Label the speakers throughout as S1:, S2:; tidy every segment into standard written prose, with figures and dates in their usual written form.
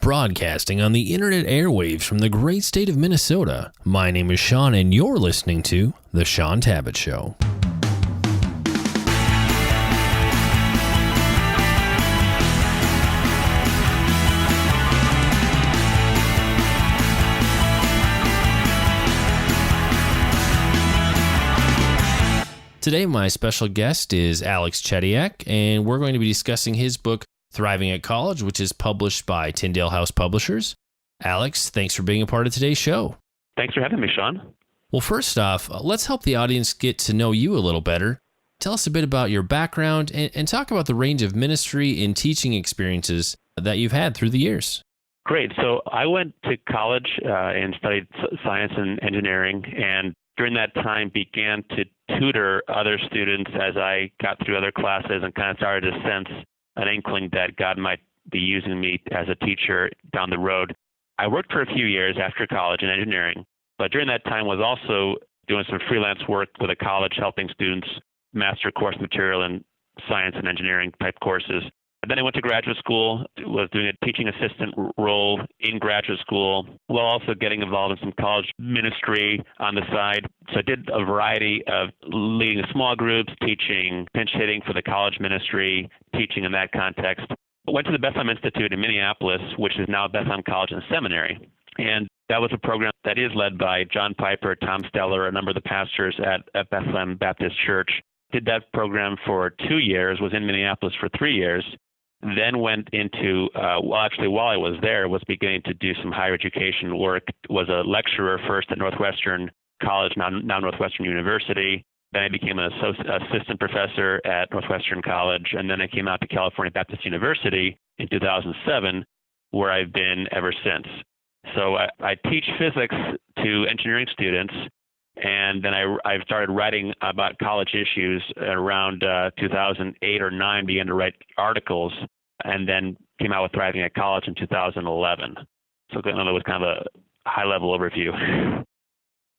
S1: Broadcasting on the internet airwaves from the great state of Minnesota. My name is Shaun, and you're listening to The Shaun Tabatt Show. Today, my special guest is Alex Chediak, and we're going to be discussing his book, Thriving at College, which is published by Tyndale House Publishers. Alex, thanks for being a part of today's show.
S2: Thanks for having me, Shaun.
S1: Well, first off, let's help the audience get to know you a little better. Tell us a bit about your background and talk about the range of ministry and teaching experiences that you've had through the years.
S2: Great. So I went to college and studied science and engineering, and during that time began to tutor other students as I got through other classes and kind of started to sense an inkling that God might be using me as a teacher down the road. I worked for a few years after college in engineering, but during that time was also doing some freelance work with a college helping students master course material in science and engineering type courses. And then I went to graduate school, was doing a teaching assistant role in graduate school, while also getting involved in some college ministry on the side. So I did a variety of leading small groups, teaching pinch hitting for the college ministry, teaching in that context. I went to the Bethlehem Institute in Minneapolis, which is now Bethlehem College and Seminary. And that was a program that is led by John Piper, Tom Steller, a number of the pastors at Bethlehem Baptist Church. Did that program for 2 years, was in Minneapolis for 3 years. Then went into, while I was there, was beginning to do some higher education work, was a lecturer first at Northwestern College, now Northwestern University. Then I became an assistant professor at Northwestern College, and then I came out to California Baptist University in 2007, where I've been ever since. So I teach physics to engineering students, and then I started writing about college issues around 2008 or 9, began to write articles, and then came out with Thriving at College in 2011. So that was kind of a high-level overview.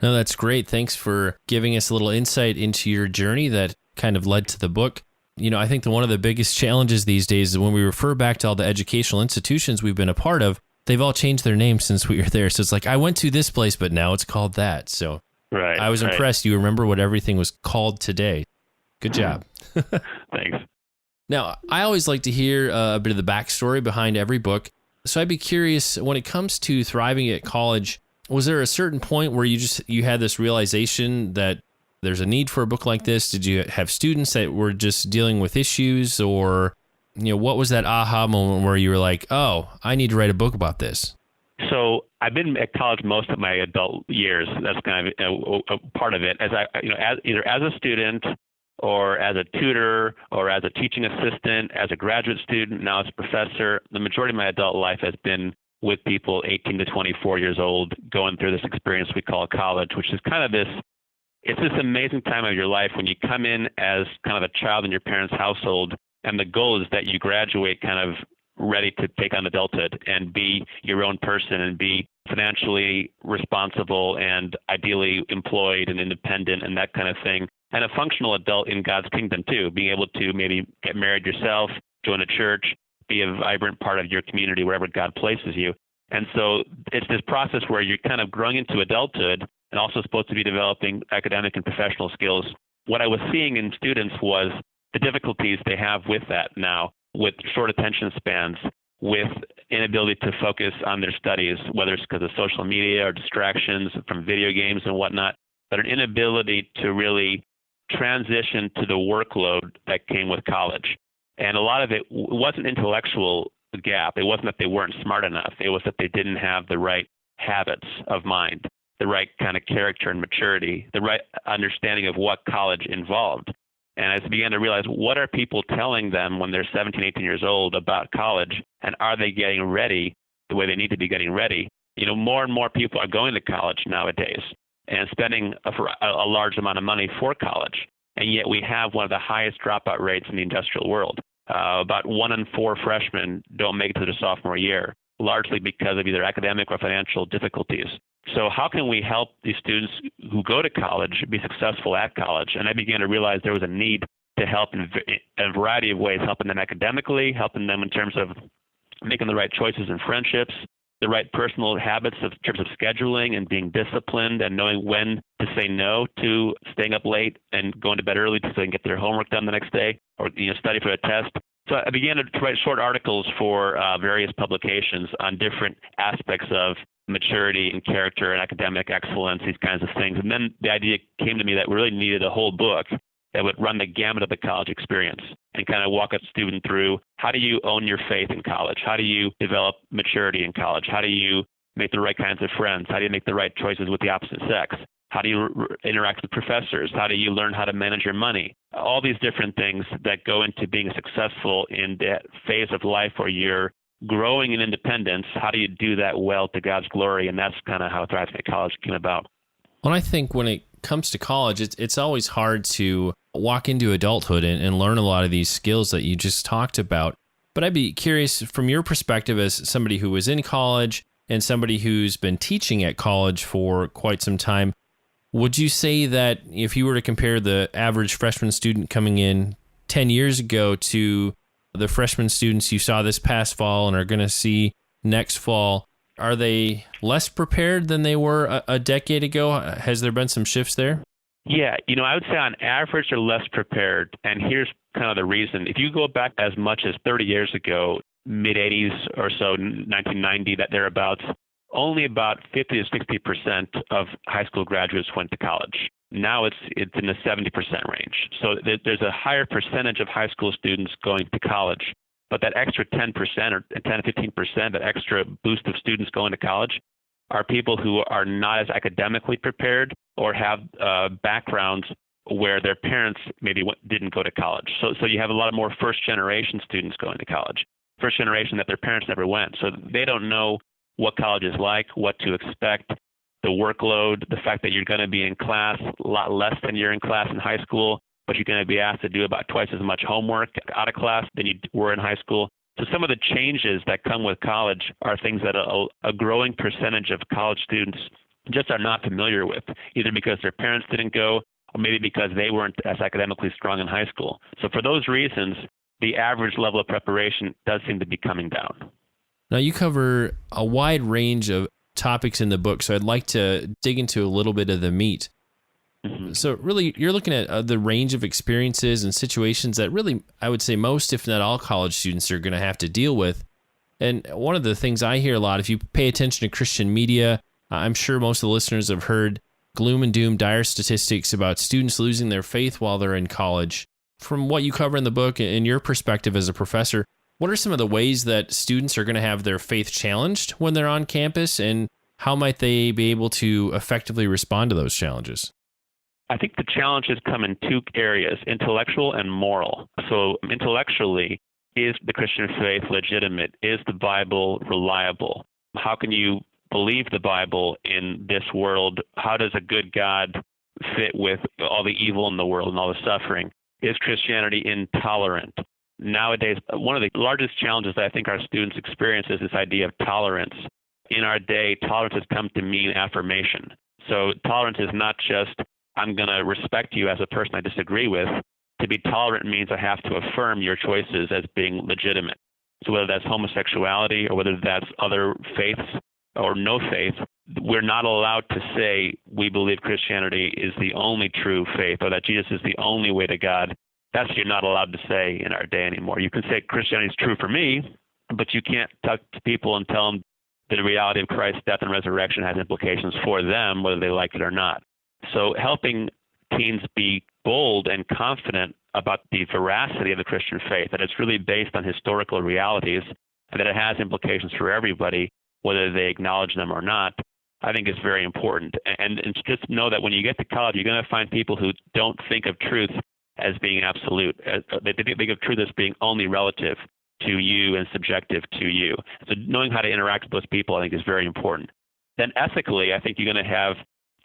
S1: No, that's great. Thanks for giving us a little insight into your journey that kind of led to the book. You know, I think that one of the biggest challenges these days is when we refer back to all the educational institutions we've been a part of, they've all changed their names since we were there. So it's like, I went to this place, but now it's called that. So
S2: right,
S1: I was impressed. You remember what everything was called today. Good job.
S2: Thanks.
S1: Now, I always like to hear a bit of the backstory behind every book. So I'd be curious, when it comes to Thriving at College, was there a certain point where you had this realization that there's a need for a book like this? Did you have students that were just dealing with issues, or what was that aha moment where you were like, oh, I need to write a book about this?
S2: So I've been at college most of my adult years. That's kind of a part of it. As either as a student or as a tutor or as a teaching assistant, as a graduate student, now as a professor, the majority of my adult life has been with people 18 to 24 years old going through this experience we call college, which is kind of it's this amazing time of your life when you come in as kind of a child in your parents' household, and the goal is that you graduate kind of ready to take on adulthood and be your own person and be financially responsible and ideally employed and independent and that kind of thing. And a functional adult in God's kingdom too, being able to maybe get married yourself, join a church, be a vibrant part of your community wherever God places you. And so it's this process where you're kind of growing into adulthood and also supposed to be developing academic and professional skills. What I was seeing in students was the difficulties they have with that now, with short attention spans, with inability to focus on their studies, whether it's because of social media or distractions from video games and whatnot, but an inability to really transition to the workload that came with college. And a lot of it wasn't intellectual gap. It wasn't that they weren't smart enough. It was that they didn't have the right habits of mind, the right kind of character and maturity, the right understanding of what college involved. And I began to realize, what are people telling them when they're 17, 18 years old about college, and are they getting ready the way they need to be getting ready? More and more people are going to college nowadays and spending a large amount of money for college. And yet we have one of the highest dropout rates in the industrial world. About 1 in 4 freshmen don't make it to their sophomore year, largely because of either academic or financial difficulties. So how can we help these students who go to college be successful at college? And I began to realize there was a need to help in a variety of ways, helping them academically, helping them in terms of making the right choices in friendships, the right personal habits in terms of scheduling and being disciplined and knowing when to say no to staying up late and going to bed early so they can get their homework done the next day or study for a test. So I began to write short articles for various publications on different aspects of maturity and character and academic excellence, these kinds of things. And then the idea came to me that we really needed a whole book that would run the gamut of the college experience and kind of walk a student through how do you own your faith in college? How do you develop maturity in college? How do you make the right kinds of friends? How do you make the right choices with the opposite sex? How do you interact with professors? How do you learn how to manage your money? All these different things that go into being successful in that phase of life where you're growing in independence. How do you do that well to God's glory? And that's kind of how Thriving at College came about.
S1: Well, I think when it comes to college, it's always hard to walk into adulthood and learn a lot of these skills that you just talked about. But I'd be curious from your perspective as somebody who was in college and somebody who's been teaching at college for quite some time, would you say that if you were to compare the average freshman student coming in 10 years ago to the freshman students you saw this past fall and are going to see next fall, are they less prepared than they were a decade ago? Has there been some shifts there?
S2: Yeah, I would say on average they're less prepared. And here's kind of the reason. If you go back as much as 30 years ago, mid-'80s or so, 1990, that thereabouts, only about 50 to 60% of high school graduates went to college. Now it's in the 70% range. So there's a higher percentage of high school students going to college. But that extra 10% or 10 to 15%, that extra boost of students going to college, are people who are not as academically prepared or have backgrounds where their parents maybe didn't go to college. So you have a lot of more first-generation students going to college, first generation that their parents never went. So they don't know what college is like, what to expect, the workload, the fact that you're going to be in class a lot less than you're in class in high school, but you're going to be asked to do about twice as much homework out of class than you were in high school. So some of the changes that come with college are things that a growing percentage of college students just are not familiar with, either because their parents didn't go or maybe because they weren't as academically strong in high school. So for those reasons, the average level of preparation does seem to be coming down.
S1: Now, you cover a wide range of topics in the book, so I'd like to dig into a little bit of the meat. Mm-hmm. So really, you're looking at the range of experiences and situations that really, I would say most, if not all, college students are going to have to deal with. And one of the things I hear a lot, if you pay attention to Christian media, I'm sure most of the listeners have heard gloom and doom, dire statistics about students losing their faith while they're in college. From what you cover in the book and your perspective as a professor, what are some of the ways that students are going to have their faith challenged when they're on campus, and how might they be able to effectively respond to those challenges?
S2: I think the challenges come in two areas, intellectual and moral. So intellectually, is the Christian faith legitimate? Is the Bible reliable? How can you believe the Bible in this world? How does a good God fit with all the evil in the world and all the suffering? Is Christianity intolerant? Nowadays, one of the largest challenges that I think our students experience is this idea of tolerance. In our day, tolerance has come to mean affirmation. So tolerance is not just, I'm going to respect you as a person I disagree with. To be tolerant means I have to affirm your choices as being legitimate. So whether that's homosexuality or whether that's other faiths or no faith, we're not allowed to say we believe Christianity is the only true faith or that Jesus is the only way to God. That's what you're not allowed to say in our day anymore. You can say Christianity is true for me, but you can't talk to people and tell them the reality of Christ's death and resurrection has implications for them, whether they like it or not. So helping teens be bold and confident about the veracity of the Christian faith, that it's really based on historical realities, and that it has implications for everybody, whether they acknowledge them or not, I think is very important. And just know that when you get to college, you're going to find people who don't think of truth as being absolute. They think of truth as being only relative to you and subjective to you. So knowing how to interact with those people, I think, is very important. Then ethically, I think you're going to have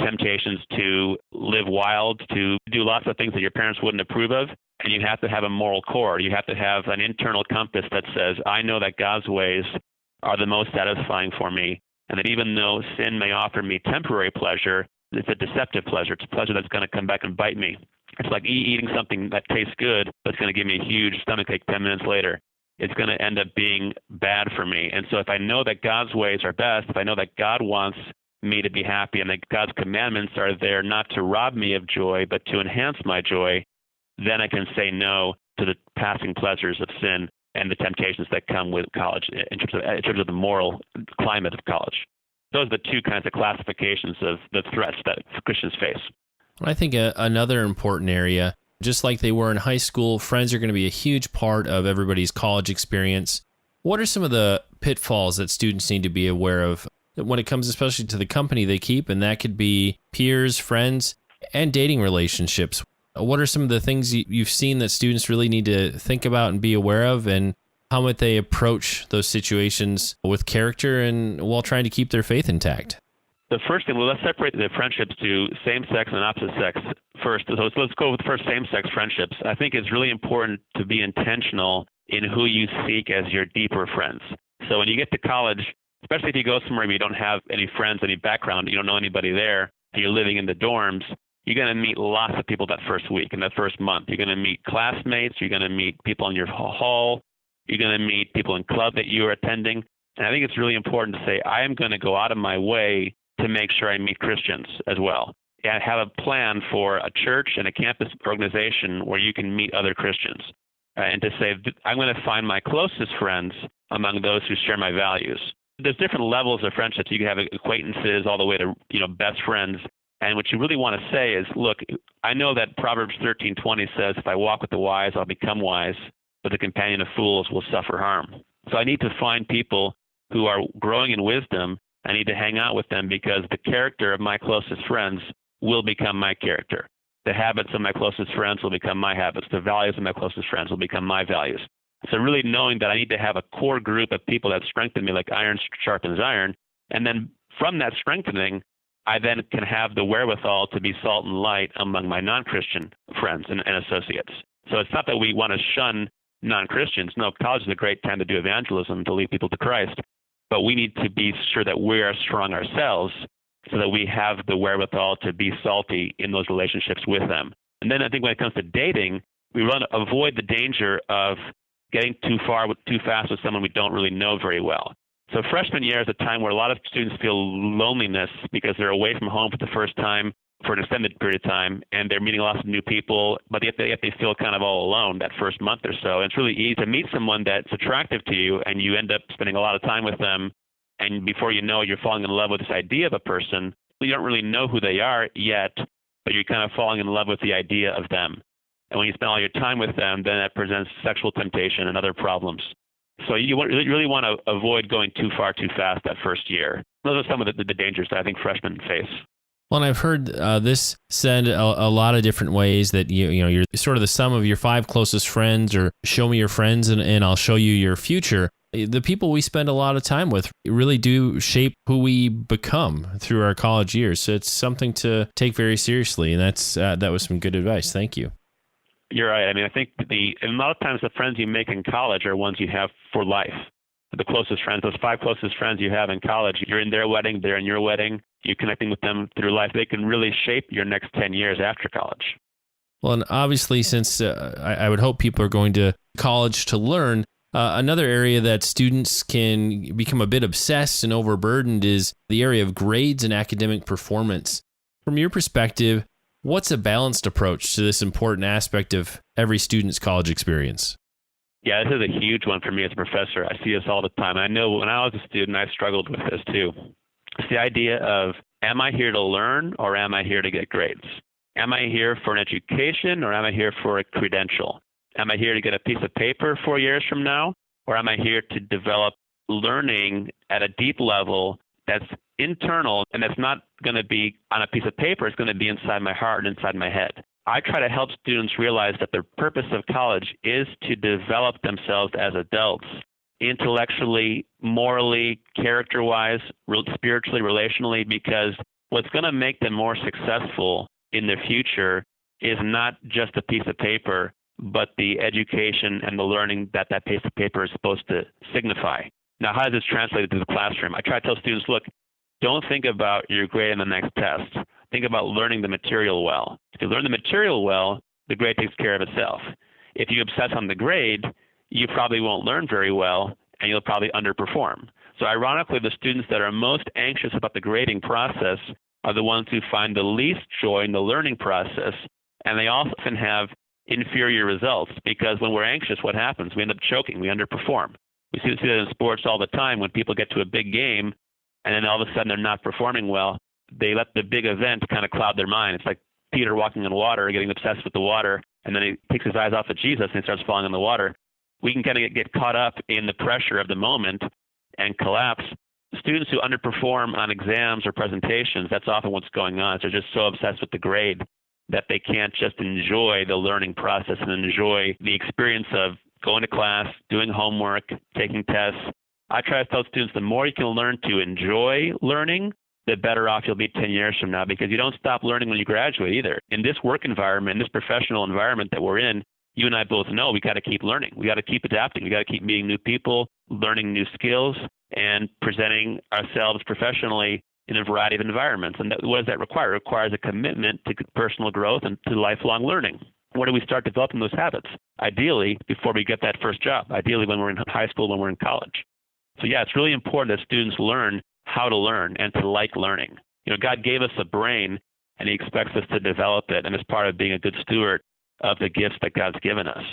S2: temptations to live wild, to do lots of things that your parents wouldn't approve of, and you have to have a moral core. You have to have an internal compass that says, I know that God's ways are the most satisfying for me, and that even though sin may offer me temporary pleasure, it's a deceptive pleasure. It's a pleasure that's going to come back and bite me. It's like eating something that tastes good, but it's going to give me a huge stomachache 10 minutes later. it's going to end up being bad for me. And so if I know that God's ways are best, if I know that God wants me to be happy and that God's commandments are there not to rob me of joy, but to enhance my joy, then I can say no to the passing pleasures of sin and the temptations that come with college in terms of the moral climate of college. Those are the two kinds of classifications of the threats that Christians face.
S1: I think another important area, just like they were in high school, friends are going to be a huge part of everybody's college experience. What are some of the pitfalls that students need to be aware of when it comes especially to the company they keep? And that could be peers, friends, and dating relationships. What are some of the things you've seen that students really need to think about and be aware of, and how might they approach those situations with character and while trying to keep their faith intact?
S2: The first thing, well, let's separate the friendships to same-sex and opposite sex first. So let's go with the first same-sex friendships. I think it's really important to be intentional in who you seek as your deeper friends. So when you get to college, especially if you go somewhere where you don't have any friends, any background, you don't know anybody there, and you're living in the dorms, you're going to meet lots of people that first week and that first month. You're going to meet classmates. You're going to meet people in your hall. You're going to meet people in club that you are attending. And I think it's really important to say, I am going to go out of my way to make sure I meet Christians as well. And have a plan for a church and a campus organization where you can meet other Christians. And to say, I'm going to find my closest friends among those who share my values. There's different levels of friendships. You can have acquaintances all the way to, best friends. And what you really want to say is, look, I know that Proverbs 13:20 says, if I walk with the wise, I'll become wise, but the companion of fools will suffer harm. So I need to find people who are growing in wisdom. I need to hang out with them because the character of my closest friends will become my character. The habits of my closest friends will become my habits. The values of my closest friends will become my values. So really knowing that I need to have a core group of people that strengthen me like iron sharpens iron. And then from that strengthening, I then can have the wherewithal to be salt and light among my non-Christian friends and associates. So it's not that we want to shun non-Christians. No, college is a great time to do evangelism, to lead people to Christ. But we need to be sure that we are strong ourselves so that we have the wherewithal to be salty in those relationships with them. And then I think when it comes to dating, we want to avoid the danger of getting too fast with someone we don't really know very well. So freshman year is a time where a lot of students feel loneliness because they're away from home for the first time for an extended period of time, and they're meeting lots of new people, but yet they feel kind of all alone that first month or so. And it's really easy to meet someone that's attractive to you, and you end up spending a lot of time with them, and before you know it, you're falling in love with this idea of a person. You don't really know who they are yet, but you're kind of falling in love with the idea of them. And when you spend all your time with them, then that presents sexual temptation and other problems. So you really want to avoid going too far too fast that first year. Those are some of the dangers that I think freshmen face.
S1: Well, and I've heard this said a lot of different ways, that you're sort of the sum of your 5 closest friends, or show me your friends and I'll show you your future. The people we spend a lot of time with really do shape who we become through our college years. So it's something to take very seriously, and that was some good advice. Thank you.
S2: You're right. I mean, I think a lot of times the friends you make in college are ones you have for life. The closest friends, those 5 closest friends you have in college, you're in their wedding, they're in your wedding, you're connecting with them through life. They can really shape your next 10 years after college.
S1: Well, and obviously, since I would hope people are going to college to learn, another area that students can become a bit obsessed and overburdened is the area of grades and academic performance. From your perspective, what's a balanced approach to this important aspect of every student's college experience?
S2: Yeah, this is a huge one for me as a professor. I see this all the time. I know when I was a student, I struggled with this too. It's the idea of, am I here to learn or am I here to get grades? Am I here for an education or am I here for a credential? Am I here to get a piece of paper 4 years from now, or am I here to develop learning at a deep level that's internal and that's not going to be on a piece of paper? It's going to be inside my heart and inside my head. I try to help students realize that the purpose of college is to develop themselves as adults, intellectually, morally, character-wise, spiritually, relationally, because what's going to make them more successful in the future is not just a piece of paper, but the education and the learning that piece of paper is supposed to signify. Now, how does this translate to the classroom? I try to tell students, look, don't think about your grade in the next test. Think about learning the material well. If you learn the material well, the grade takes care of itself. If you obsess on the grade, you probably won't learn very well, and you'll probably underperform. So ironically, the students that are most anxious about the grading process are the ones who find the least joy in the learning process, and they often have inferior results, because when we're anxious, what happens? We end up choking. We underperform. We see that in sports all the time. When people get to a big game and then all of a sudden they're not performing well, they let the big event kind of cloud their mind. It's like Peter walking on water, getting obsessed with the water, and then he takes his eyes off of Jesus and he starts falling in the water. We can kind of get caught up in the pressure of the moment and collapse. Students who underperform on exams or presentations, that's often what's going on. They're just so obsessed with the grade that they can't just enjoy the learning process and enjoy the experience of going to class, doing homework, taking tests. I try to tell students the more you can learn to enjoy learning, the better off you'll be 10 years from now, because you don't stop learning when you graduate either. In this work environment, this professional environment that we're in, you and I both know we got to keep learning. We got to keep adapting. We got to keep meeting new people, learning new skills, and presenting ourselves professionally in a variety of environments. And what does that require? It requires a commitment to personal growth and to lifelong learning. Where do we start developing those habits? Ideally, before we get that first job. Ideally, when we're in high school, when we're in college. So yeah, it's really important that students learn how to learn and to like learning. God gave us a brain, and he expects us to develop it, and it's part of being a good steward of the gifts that God's given us.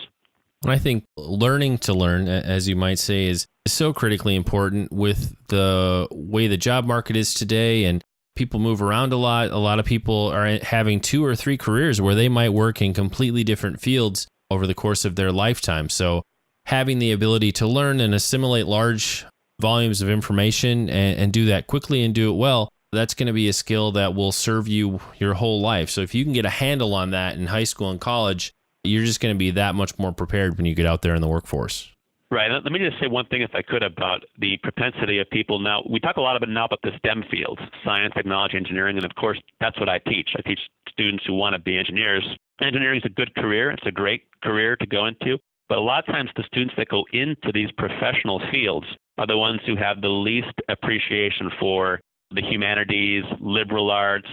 S1: I think learning to learn, as you might say, is so critically important with the way the job market is today, and people move around a lot. A lot of people are having 2 or 3 careers where they might work in completely different fields over the course of their lifetime. So having the ability to learn and assimilate large volumes of information and do that quickly and do it well, that's going to be a skill that will serve you your whole life. So if you can get a handle on that in high school and college, you're just going to be that much more prepared when you get out there in the workforce.
S2: Right. Let me just say one thing, if I could, about the propensity of people. Now, we talk a lot about the STEM fields, science, technology, engineering, and of course, that's what I teach. I teach students who want to be engineers. Engineering is a good career. It's a great career to go into. But a lot of times the students that go into these professional fields are the ones who have the least appreciation for the humanities, liberal arts,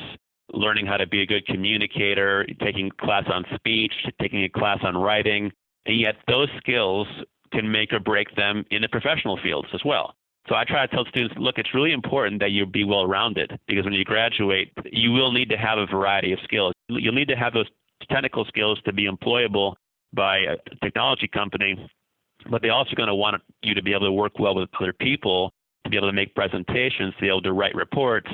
S2: learning how to be a good communicator, taking a class on speech, taking a class on writing. And yet those skills can make or break them in the professional fields as well. So I try to tell students, look, it's really important that you be well-rounded, because when you graduate, you will need to have a variety of skills. You'll need to have those technical skills to be employable by a technology company, but they're also going to want you to be able to work well with other people, to be able to make presentations, to be able to write reports.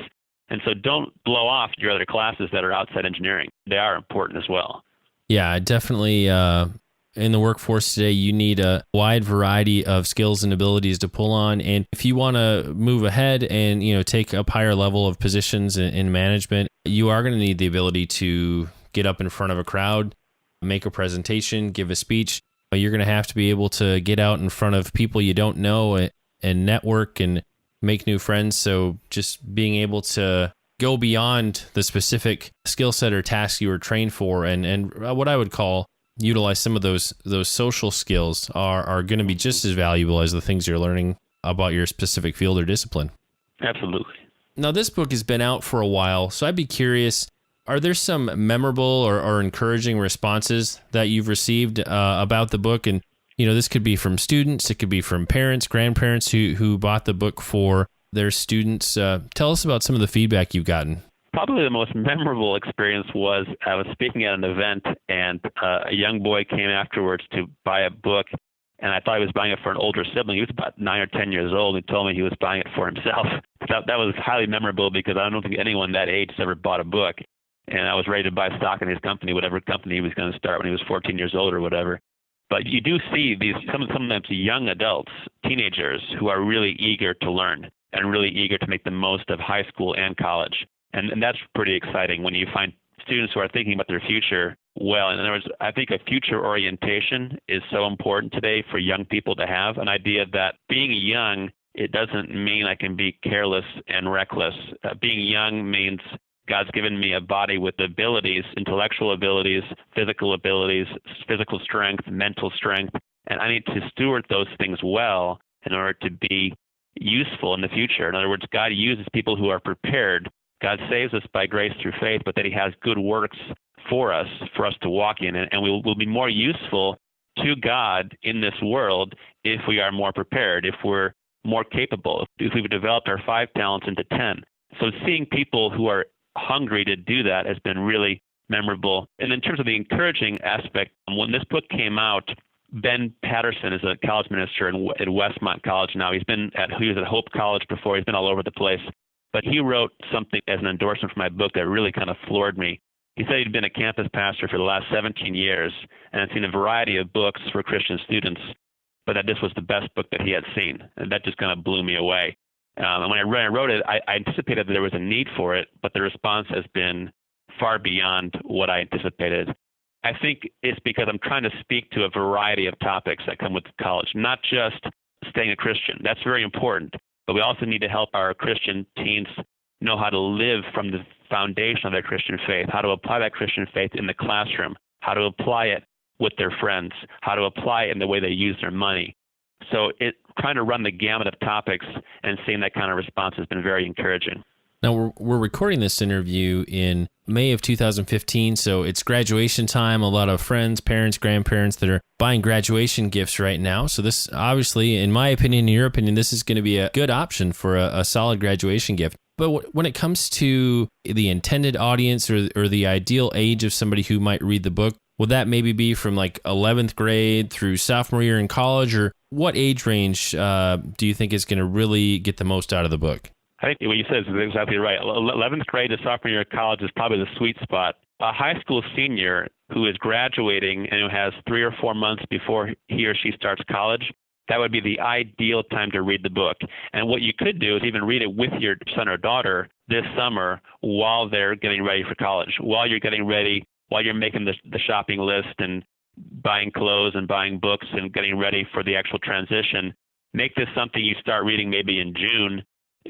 S2: And so don't blow off your other classes that are outside engineering. They are important as well.
S1: Yeah, definitely. In the workforce today, you need a wide variety of skills and abilities to pull on. And if you want to move ahead and, take up higher level of positions in management, you are going to need the ability to get up in front of a crowd, make a presentation, give a speech. You're going to have to be able to get out in front of people you don't know and network and make new friends. So just being able to go beyond the specific skill set or task you were trained for, and what I would call utilize some of those social skills are going to be just as valuable as the things you're learning about your specific field or discipline.
S2: Absolutely.
S1: Now, this book has been out for a while, so I'd be curious, are there some memorable or encouraging responses that you've received about the book? And, this could be from students, it could be from parents, grandparents who bought the book for their students. Tell us about some of the feedback you've gotten.
S2: Probably the most memorable experience was I was speaking at an event, and a young boy came afterwards to buy a book, and I thought he was buying it for an older sibling. He was about 9 or 10 years old. He told me he was buying it for himself. That was highly memorable, because I don't think anyone that age has ever bought a book, and I was ready to buy stock in his company, whatever company he was going to start when he was 14 years old or whatever. But you do see these sometimes young adults, teenagers, who are really eager to learn and really eager to make the most of high school and college. And that's pretty exciting when you find students who are thinking about their future well. In other words, I think a future orientation is so important today for young people to have, an idea that being young, it doesn't mean I can be careless and reckless. Being young means God's given me a body with abilities, intellectual abilities, physical strength, mental strength, and I need to steward those things well in order to be useful in the future. In other words, God uses people who are prepared. God saves us by grace through faith, but that he has good works for us to walk in, and we'll be more useful to God in this world if we are more prepared, if we're more capable, if we've developed our 5 talents into 10. So seeing people who are hungry to do that has been really memorable. And in terms of the encouraging aspect, when this book came out, Ben Patterson is a college minister at Westmont College now. He was at Hope College before. He's been all over the place. But he wrote something as an endorsement for my book that really kind of floored me. He said he'd been a campus pastor for the last 17 years and had seen a variety of books for Christian students, but that this was the best book that he had seen. And that just kind of blew me away. And when I wrote it, I anticipated that there was a need for it, but the response has been far beyond what I anticipated. I think it's because I'm trying to speak to a variety of topics that come with college, not just staying a Christian. That's very important, but we also need to help our Christian teens know how to live from the foundation of their Christian faith, how to apply that Christian faith in the classroom, how to apply it with their friends, how to apply it in the way they use their money. So trying to run the gamut of topics and seeing that kind of response has been very encouraging.
S1: Now, we're recording this interview in May of 2015, so it's graduation time. A lot of friends, parents, grandparents that are buying graduation gifts right now. So this, obviously, in my opinion, in your opinion, this is going to be a good option for a solid graduation gift. But when it comes to the intended audience or the ideal age of somebody who might read the book, would that maybe be from like 11th grade through sophomore year in college, or what age range do you think is going to really get the most out of the book?
S2: I think what you said is exactly right. 11th grade to sophomore year of college is probably the sweet spot. A high school senior who is graduating and who has 3 or 4 months before he or she starts college, that would be the ideal time to read the book. And what you could do is even read it with your son or daughter this summer while they're getting ready for college, while you're getting ready, while you're making the shopping list and buying clothes and buying books and getting ready for the actual transition. Make this something you start reading maybe in June.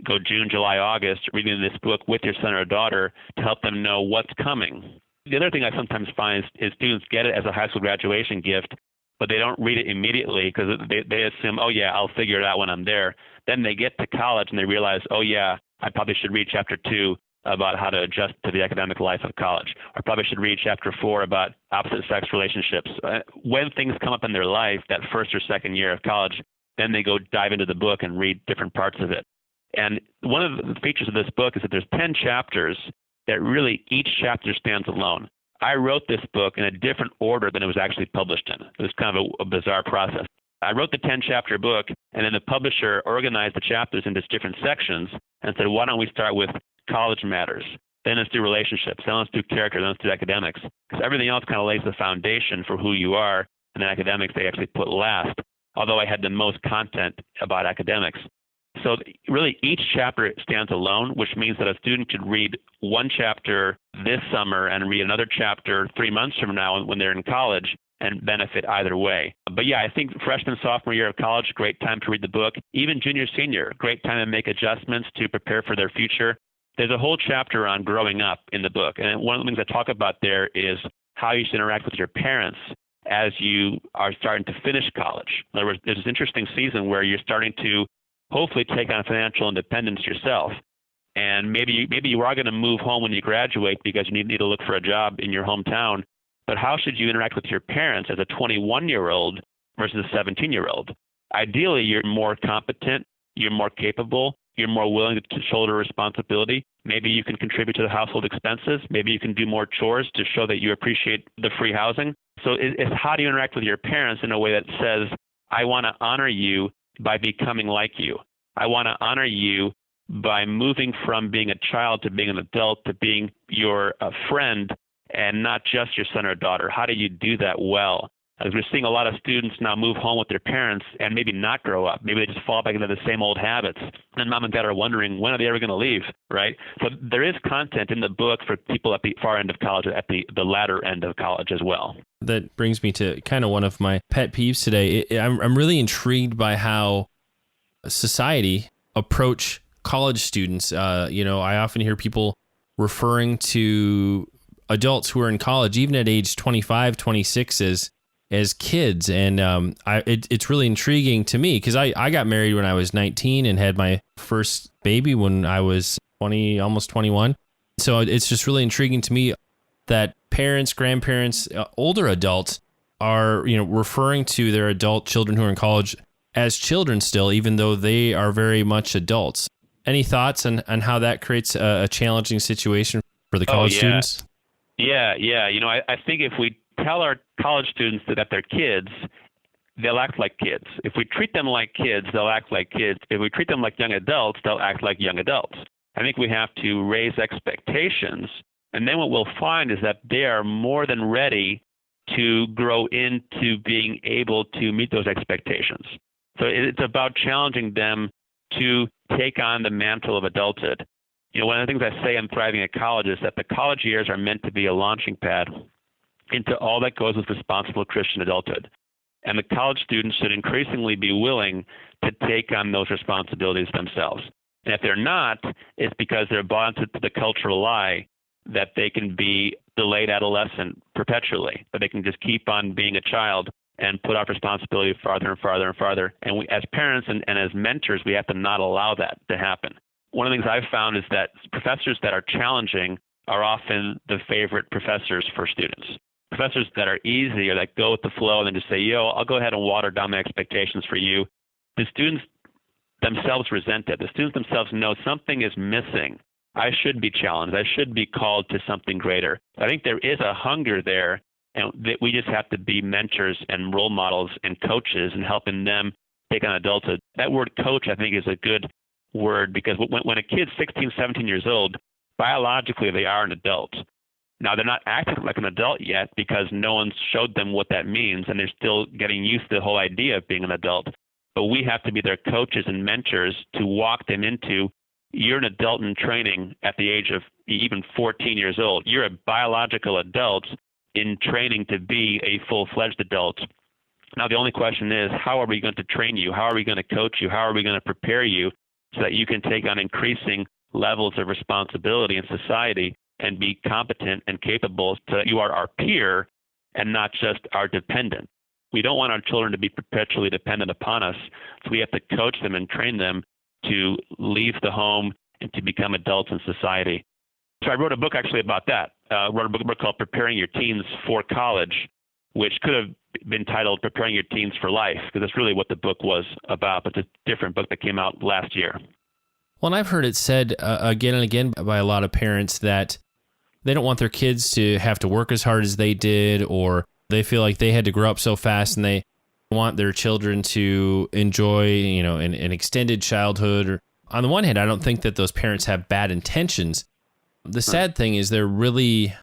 S2: Go June, July, August, reading this book with your son or daughter to help them know what's coming. The other thing I sometimes find is students get it as a high school graduation gift, but they don't read it immediately because they assume, oh, yeah, I'll figure it out when I'm there. Then they get to college and they realize, oh, yeah, I probably should read chapter 2 about how to adjust to the academic life of college. Or probably should read chapter 4 about opposite sex relationships. When things come up in their life, that first or second year of college, then they go dive into the book and read different parts of it. And one of the features of this book is that there's 10 chapters that really each chapter stands alone. I wrote this book in a different order than it was actually published in. It was kind of a bizarre process. I wrote the 10-chapter book, and then the publisher organized the chapters into different sections and said, why don't we start with college matters? Then let's do relationships. Then let's do character. Then let's do academics. Because everything else kind of lays the foundation for who you are, and then academics they actually put last, although I had the most content about academics. So really each chapter stands alone, which means that a student could read one chapter this summer and read another chapter 3 months from now when they're in college and benefit either way. But yeah, I think freshman, sophomore year of college, great time to read the book. Even junior, senior, great time to make adjustments to prepare for their future. There's a whole chapter on growing up in the book. And one of the things I talk about there is how you should interact with your parents as you are starting to finish college. In other words, there's this interesting season where you're starting to hopefully take on financial independence yourself. And maybe you are going to move home when you graduate because you need to look for a job in your hometown. But how should you interact with your parents as a 21-year-old versus a 17-year-old? Ideally, you're more competent, you're more capable, you're more willing to shoulder responsibility. Maybe you can contribute to the household expenses. Maybe you can do more chores to show that you appreciate the free housing. So it's how do you interact with your parents in a way that says, I want to honor you by becoming like you. I want to honor you by moving from being a child to being an adult to being your friend and not just your son or daughter. How do you do that well? As we're seeing a lot of students now move home with their parents and maybe not grow up. Maybe they just fall back into the same old habits. And mom and dad are wondering, when are they ever going to leave, right? So there is content in the book for people at the far end of college, at the latter end of college as well.
S1: That brings me to kind of one of my pet peeves today. I'm really intrigued by how society approach college students. I often hear people referring to adults who are in college, even at age 25, 26, as kids. And it's really intriguing to me because I got married when I was 19 and had my first baby when I was 20, almost 21. So it's just really intriguing to me that parents, grandparents, older adults are, referring to their adult children who are in college as children still, even though they are very much adults. Any thoughts on how that creates a challenging situation for the college students?
S2: Yeah. I think if we tell our college students that they're kids, they'll act like kids. If we treat them like kids, they'll act like kids. If we treat them like young adults, they'll act like young adults. I think we have to raise expectations, and then what we'll find is that they are more than ready to grow into being able to meet those expectations. So it's about challenging them to take on the mantle of adulthood. One of the things I say in Thriving at College is that the college years are meant to be a launching pad into all that goes with responsible Christian adulthood. And the college students should increasingly be willing to take on those responsibilities themselves. And if they're not, it's because they're bought into the cultural lie that they can be delayed adolescent perpetually, that they can just keep on being a child and put off responsibility farther and farther and farther. And we, as parents and as mentors, we have to not allow that to happen. One of the things I've found is that professors that are challenging are often the favorite professors for students. Professors that are easy or that go with the flow and then just say, I'll go ahead and water down my expectations for you. The students themselves resent it. The students themselves know something is missing. I should be challenged. I should be called to something greater. I think there is a hunger there, and that we just have to be mentors and role models and coaches and helping them take on adulthood. That word coach, I think, is a good word because when a kid's 16, 17 years old, biologically they are an adult. Now, they're not acting like an adult yet because no one showed them what that means, and they're still getting used to the whole idea of being an adult. But we have to be their coaches and mentors to walk them into, you're an adult in training at the age of even 14 years old. You're a biological adult in training to be a full-fledged adult. Now, the only question is, how are we going to train you? How are we going to coach you? How are we going to prepare you so that you can take on increasing levels of responsibility in society and be competent and capable so that you are our peer and not just our dependent? We don't want our children to be perpetually dependent upon us, so we have to coach them and train them to leave the home and to become adults in society. So I wrote a book actually about that. I wrote a book called Preparing Your Teens for College, which could have been titled Preparing Your Teens for Life, because that's really what the book was about, but it's a different book that came out last year.
S1: Well, and I've heard it said again and again by a lot of parents that they don't want their kids to have to work as hard as they did, or they feel like they had to grow up so fast and they want their children to enjoy, an extended childhood. Or on the one hand, I don't think that those parents have bad intentions. The sad thing is they're really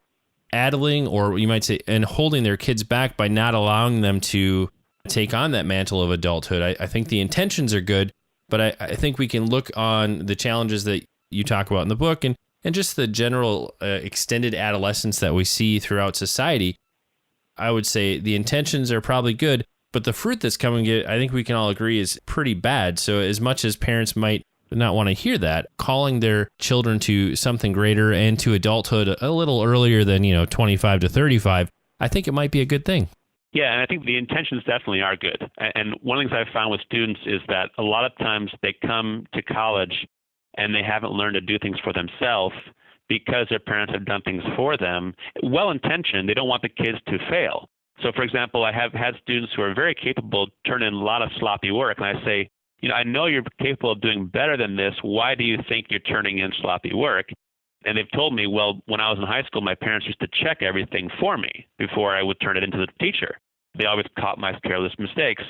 S1: addling, or you might say, and holding their kids back by not allowing them to take on that mantle of adulthood. I think the intentions are good, but I think we can look on the challenges that you talk about in the book and just the general extended adolescence that we see throughout society. I would say the intentions are probably good, but the fruit that's coming, I think we can all agree, is pretty bad. So as much as parents might not want to hear that, calling their children to something greater and to adulthood a little earlier than, 25 to 35, I think it might be a good thing.
S2: Yeah, and I think the intentions definitely are good. And one of the things I've found with students is that a lot of times they come to college and they haven't learned to do things for themselves because their parents have done things for them. Well-intentioned, they don't want the kids to fail. So, for example, I have had students who are very capable turn in a lot of sloppy work, and I say, I know you're capable of doing better than this. Why do you think you're turning in sloppy work? And they've told me, well, when I was in high school, my parents used to check everything for me before I would turn it into the teacher. They always caught my careless mistakes.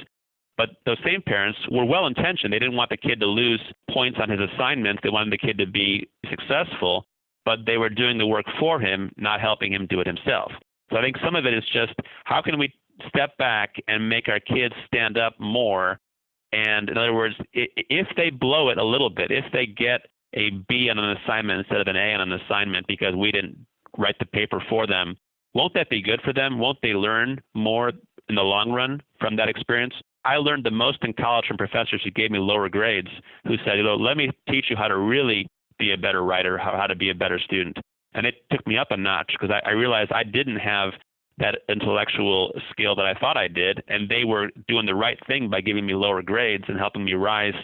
S2: But those same parents were well-intentioned. They didn't want the kid to lose points on his assignments. They wanted the kid to be successful, but they were doing the work for him, not helping him do it himself. So I think some of it is just, how can we step back and make our kids stand up more? And in other words, if they blow it a little bit, if they get a B on an assignment instead of an A on an assignment because we didn't write the paper for them, won't that be good for them? Won't they learn more in the long run from that experience? I learned the most in college from professors who gave me lower grades, who said, let me teach you how to really be a better writer, how to be a better student. And it took me up a notch because I realized I didn't have that intellectual skill that I thought I did, and they were doing the right thing by giving me lower grades and helping me rise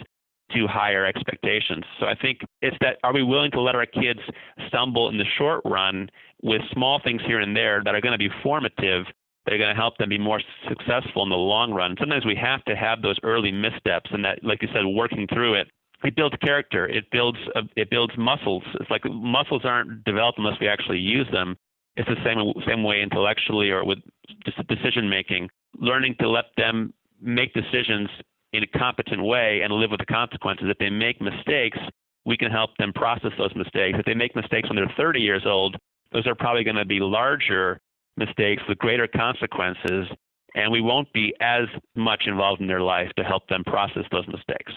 S2: to higher expectations. So I think it's that, are we willing to let our kids stumble in the short run with small things here and there that are going to be formative, that are going to help them be more successful in the long run. Sometimes we have to have those early missteps, and that, like you said, working through it. It builds character. It builds muscles. It's like muscles aren't developed unless we actually use them. It's the same way intellectually or with just decision making. Learning to let them make decisions in a competent way and live with the consequences. If they make mistakes, we can help them process those mistakes. If they make mistakes when they're 30 years old, those are probably going to be larger mistakes with greater consequences, and we won't be as much involved in their life to help them process those mistakes.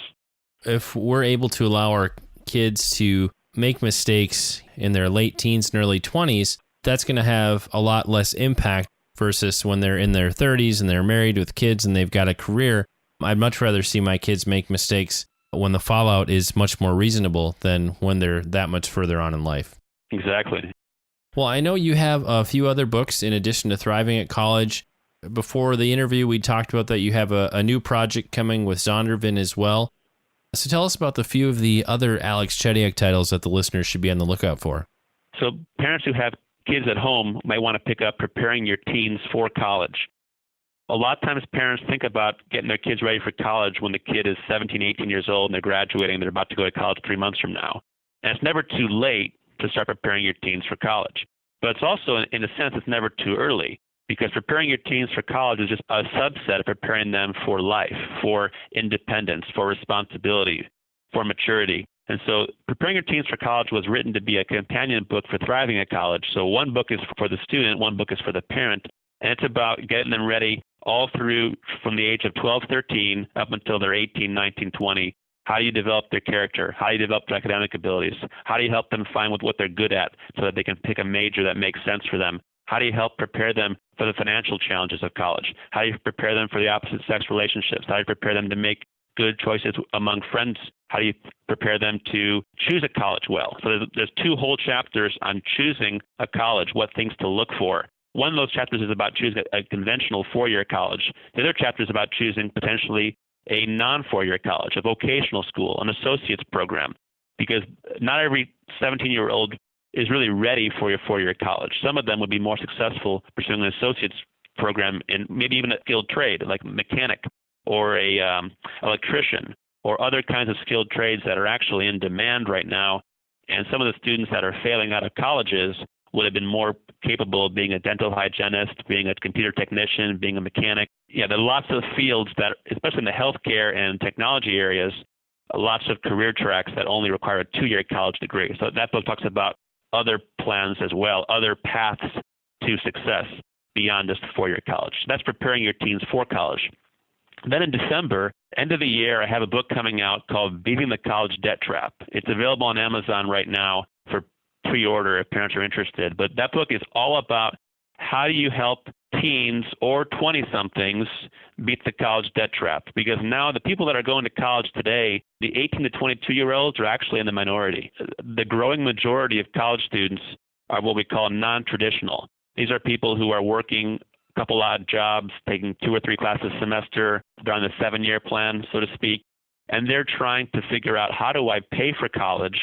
S1: If we're able to allow our kids to make mistakes in their late teens and early 20s, that's going to have a lot less impact versus when they're in their 30s and they're married with kids and they've got a career. I'd much rather see my kids make mistakes when the fallout is much more reasonable than when they're that much further on in life.
S2: Exactly.
S1: Well, I know you have a few other books in addition to Thriving at College. Before the interview, we talked about that you have a new project coming with Zondervan as well. So tell us about the few of the other Alex Chediak titles that the listeners should be on the lookout for.
S2: So parents who have kids at home might want to pick up Preparing Your Teens for College. A lot of times parents think about getting their kids ready for college when the kid is 17, 18 years old and they're graduating, they're about to go to college 3 months from now. And it's never too late to start preparing your teens for college. But it's also, in a sense, it's never too early, because preparing your teens for college is just a subset of preparing them for life, for independence, for responsibility, for maturity. And so Preparing Your Teens for College was written to be a companion book for Thriving at College. So one book is for the student, one book is for the parent, and it's about getting them ready all through from the age of 12, 13 up until they're 18, 19, 20. How do you develop their character? How do you develop their academic abilities? How do you help them find what they're good at so that they can pick a major that makes sense for them? How do you help prepare them for the financial challenges of college? How do you prepare them for the opposite sex relationships? How do you prepare them to make good choices among friends? How do you prepare them to choose a college well? So there's 2 whole chapters on choosing a college, what things to look for. One of those chapters is about choosing a conventional 4-year college. The other chapter is about choosing potentially a non-4-year college, a vocational school, an associate's program, because not every 17-year-old is really ready for your 4-year college. Some of them would be more successful pursuing an associate's program in maybe even a skilled trade like mechanic or a electrician or other kinds of skilled trades that are actually in demand right now. And some of the students that are failing out of colleges would have been more capable of being a dental hygienist, being a computer technician, being a mechanic. Yeah, there are lots of fields that, especially in the healthcare and technology areas, lots of career tracks that only require a 2-year college degree. So that book talks about other plans as well, other paths to success beyond just 4-year college. That's Preparing Your Teens for College. Then in December, end of the year, I have a book coming out called Beating the College Debt Trap. It's available on Amazon right now for pre-order if parents are interested. But that book is all about how do you help teens or 20-somethings beat the college debt trap? Because now the people that are going to college today, the 18 to 22-year-olds are actually in the minority. The growing majority of college students are what we call non-traditional. These are people who are working a couple odd jobs, taking 2 or 3 classes a semester. They're on the 7-year plan, so to speak. And they're trying to figure out, how do I pay for college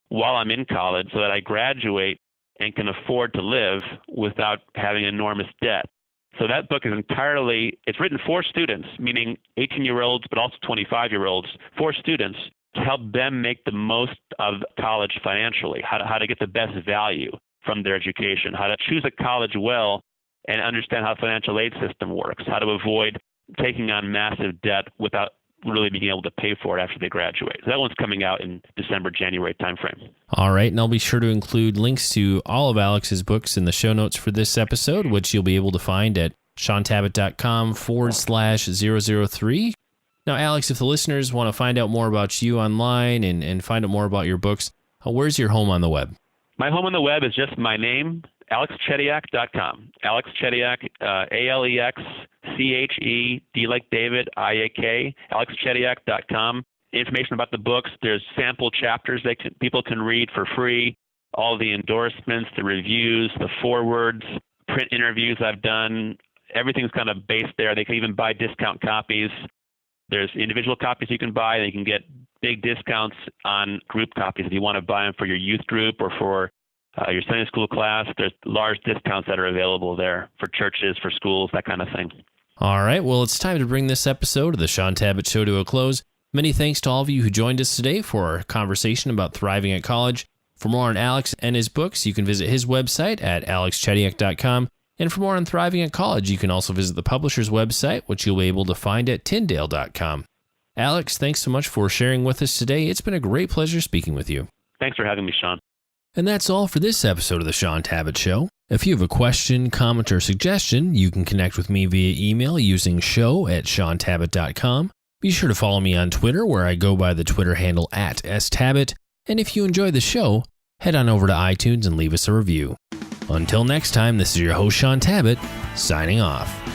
S2: while I'm in college so that I graduate and can afford to live without having enormous debt? So that book is it's written for students, meaning 18-year-olds, but also 25-year-olds, for students to help them make the most of college financially, how to get the best value from their education, how to choose a college well and understand how the financial aid system works, how to avoid taking on massive debt without really being able to pay for it after they graduate. So that one's coming out in December, January timeframe.
S1: All right, and I'll be sure to include links to all of Alex's books in the show notes for this episode, which you'll be able to find at shauntabatt.com/003. Now, Alex, if the listeners want to find out more about you online and find out more about your books, where's your home on the web?
S2: My home on the web is just my name, alexchediak.com. Alex Chediak, ALEXCHED like David, IAK, alexchediak.com. Information about the books. There's sample chapters that people can read for free. All the endorsements, the reviews, the forewords, print interviews I've done. Everything's kind of based there. They can even buy discount copies. There's individual copies you can buy, and you can get big discounts on group copies if you want to buy them for your youth group or for your Sunday school class, there's large discounts that are available there for churches, for schools, that kind of thing.
S1: All right, well, it's time to bring this episode of the Shaun Tabatt Show to a close. Many thanks to all of you who joined us today for our conversation about thriving at college. For more on Alex and his books, you can visit his website at alexchediak.com. And for more on thriving at college, you can also visit the publisher's website, which you'll be able to find at tyndale.com. Alex, thanks so much for sharing with us today. It's been a great pleasure speaking with you.
S2: Thanks for having me, Shaun.
S1: And that's all for this episode of the Shaun Tabatt Show. If you have a question, comment, or suggestion, you can connect with me via email using show@shauntabatt.com. Be sure to follow me on Twitter, where I go by the Twitter handle @stabatt. And if you enjoy the show, head on over to iTunes and leave us a review. Until next time, this is your host, Shaun Tabatt, signing off.